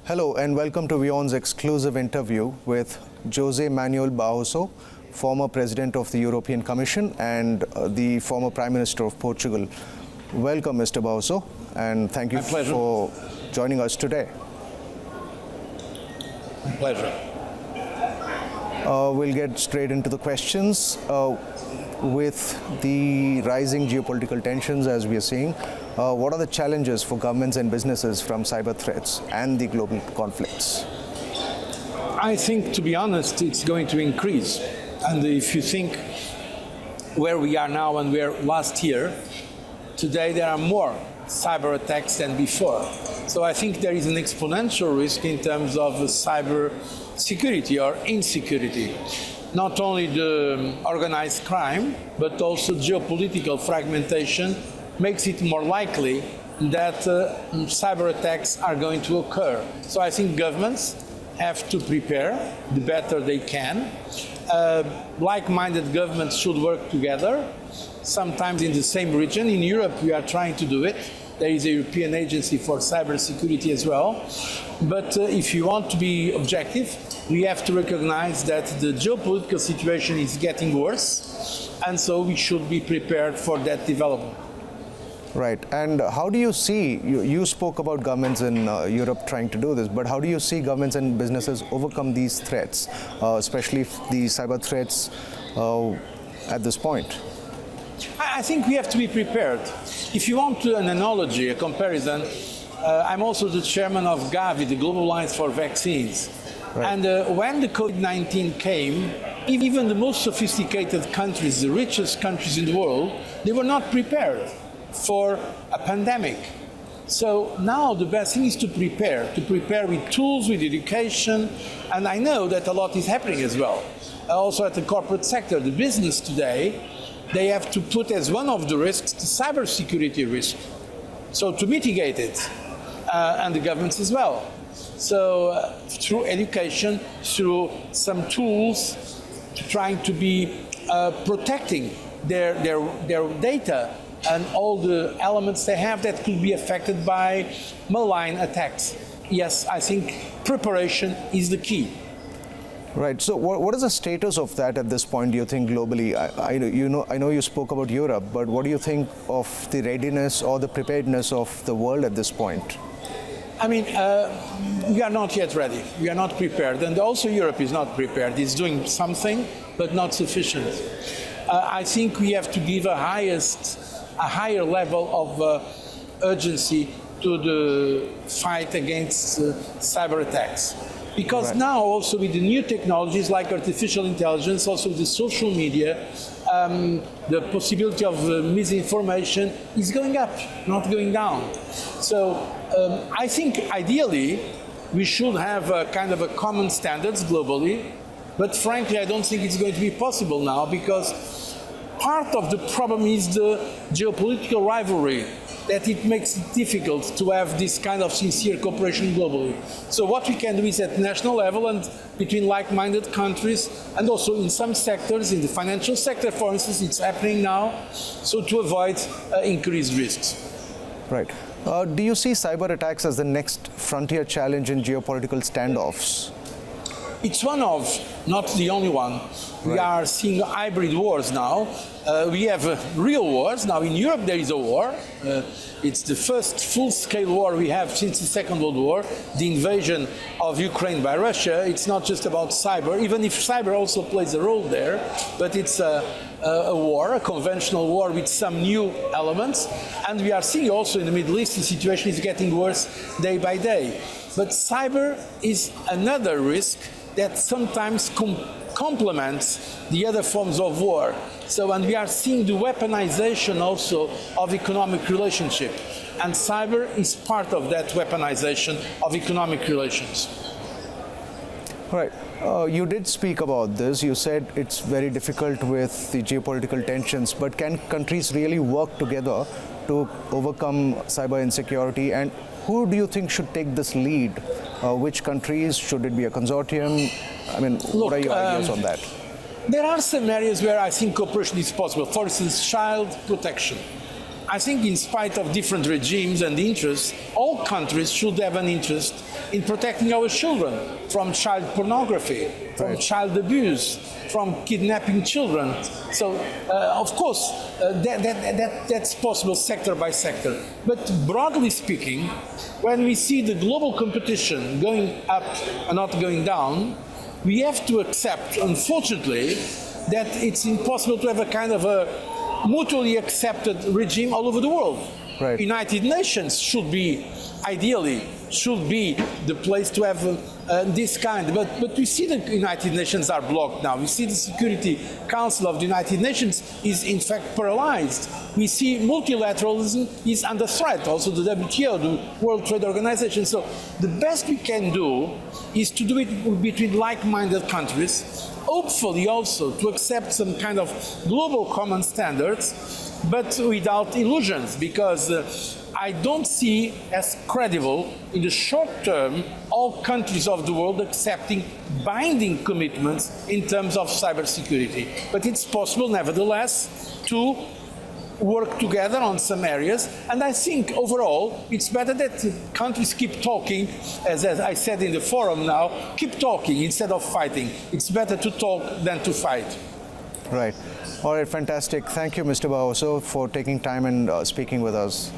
Hello and welcome to WION's exclusive interview with José Manuel Barroso, former President of the European Commission and the former Prime Minister of Portugal. Welcome, Mr. Barroso, and thank you for joining us today. My pleasure. We'll get straight into the questions. With the rising geopolitical tensions, as we are seeing, what are the challenges for governments and businesses from cyber threats and the global conflicts? I think, to be honest, it's going to increase. And if you think where we are now and where last year, today there are more cyber attacks than before. So I think there is an exponential risk in terms of cyber security or insecurity. Not only the organized crime, but also geopolitical fragmentation makes it more likely that cyber attacks are going to occur. So I think governments have to prepare the better they can. Like-minded governments should work together, sometimes in the same region. In Europe, we are trying to do it. There is a European Agency for Cybersecurity as well. But if you want to be objective, we have to recognize that the geopolitical situation is getting worse, and so we should be prepared for that development. Right. And how do you see, you spoke about governments in Europe trying to do this, but how do you see governments and businesses overcome these threats, especially the cyber threats at this point? I think we have to be prepared. If you want an analogy, a comparison, I'm also the chairman of Gavi, the Globalized for Vaccines. Right. And when the COVID-19 came, even the most sophisticated countries, the richest countries in the world, they were not prepared for a pandemic. So now the best thing is to prepare with tools, with education, and I know that a lot is happening as well. Also at the corporate sector, the business today, they have to put as one of the risks the cybersecurity risk. So to mitigate it, and the governments as well. So through education, through some tools, trying to be protecting their data and all the elements they have that could be affected by malign attacks. Yes, I think preparation is the key. Right. So what is the status of that at this point, do you think, globally? I know you spoke about Europe, but what do you think of the readiness or the preparedness of the world at this point? I mean, we are not yet ready. We are not prepared. And also Europe is not prepared. It's doing something, but not sufficient. I think we have to give a higher level of urgency to the fight against cyber attacks. Because right. Now also with the new technologies like artificial intelligence, also the social media, the possibility of misinformation is going up, not going down. So I think ideally we should have a kind of a common standards globally, but frankly I don't think it's going to be possible now because part of the problem is the geopolitical rivalry, that it makes it difficult to have this kind of sincere cooperation globally. So what we can do is at national level and between like-minded countries, and also in some sectors, in the financial sector, for instance, it's happening now, so to avoid increased risks. Right. Do you see cyber attacks as the next frontier challenge in geopolitical standoffs? It's one of, not the only one. Right. We are seeing hybrid wars now. We have real wars. Now in Europe there is a war. It's the first full-scale war we have since the Second World War, the invasion of Ukraine by Russia. It's not just about cyber, even if cyber also plays a role there, but it's a war, a conventional war with some new elements. And we are seeing also in the Middle East the situation is getting worse day by day. But cyber is another risk that sometimes complements the other forms of war. So, and we are seeing the weaponization also of economic relationship. And cyber is part of that weaponization of economic relations. Right. You did speak about this. You said it's very difficult with the geopolitical tensions, but can countries really work together to overcome cyber insecurity? And who do you think should take this lead? Which countries? Should it be a consortium? I mean, what are your ideas on that? There are some areas where I think cooperation is possible. For instance, child protection. I think in spite of different regimes and interests, all countries should have an interest in protecting our children from child pornography, from child abuse, from kidnapping children. So, of course, that's possible sector by sector. But broadly speaking, when we see the global competition going up and not going down, we have to accept, unfortunately, that it's impossible to have a kind of a mutually accepted regime all over the world. Right. United Nations should be, ideally, should be the place to have this kind. But we see the United Nations are blocked now. We see the Security Council of the United Nations is in fact paralyzed. We see multilateralism is under threat, also the WTO, the World Trade Organization. So the best we can do is to do it between like-minded countries, hopefully also to accept some kind of global common standards, but without illusions, because I don't see as credible in the short term all countries of the world accepting binding commitments in terms of cybersecurity. But it's possible, nevertheless, to work together on some areas, and I think overall it's better that countries keep talking, as I said in the forum now, keep talking instead of fighting. It's better to talk than to fight. Right. All right, fantastic. Thank you, Mr. Barroso, for taking time and speaking with us.